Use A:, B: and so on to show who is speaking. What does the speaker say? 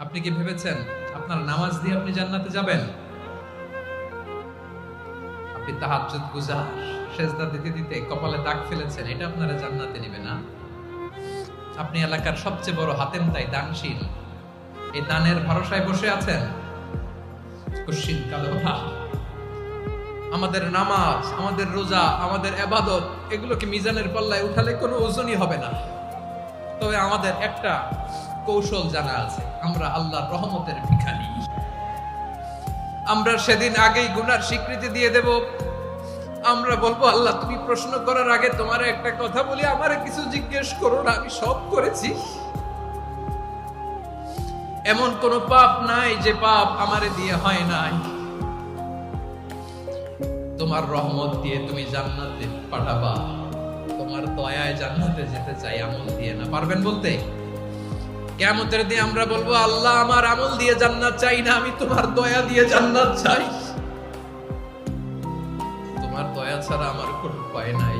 A: আপনি কি ভেবেছেন আপনার নামাজ দিয়ে আপনি জান্নাতে যাবেন? আপনি তাহাজ্জুদ গুজার, সেজদা দিতে দিতে কপালে দাগ ফেলেছেন, এটা আপনারা জান্নাতে নেবে না। আপনি এলাকার সবচেয়ে বড় হাতেম তাই দানশীল, এই দানের ভরসায় বসে আছেন। কুশ্চিত কালো না। আমাদের নামাজ, আমাদের রোজা, আমাদের ইবাদত, এগুলোকে মিজানের পাল্লায় উঠালে কোনো ওজনই হবে না। তবে আমাদের একটা কৌশল জানা আছে, আমরা আল্লাহর রহমতের ভিখারি। আমরা সেদিন আগেই গুনার স্বীকৃতি দিয়ে দেব। আমরা বলবো, আল্লাহ তুমি প্রশ্ন করার আগে তোমার একটা কথা বলি, আমারে কিছু জিজ্ঞেস করো না, আমি সব করেছি। এমন কোন পাপ নাই যে পাপ আমারে দিয়ে হয় নাই। তোমার রহমত দিয়ে তুমি জান্নাতে পাঠাবা, তোমার দয়ায় জান্নাতে যেতে চাই, আমল দিয়ে না। পারবেন বলতে? কিয়ামতের দিন আমরা বলবো, আল্লাহ আমার আমল দিয়ে জান্নাত চাই না, আমি তোমার দয়া দিয়ে জান্নাত চাই। তোমার দয়া ছাড়া আমার কোনো উপায় নাই।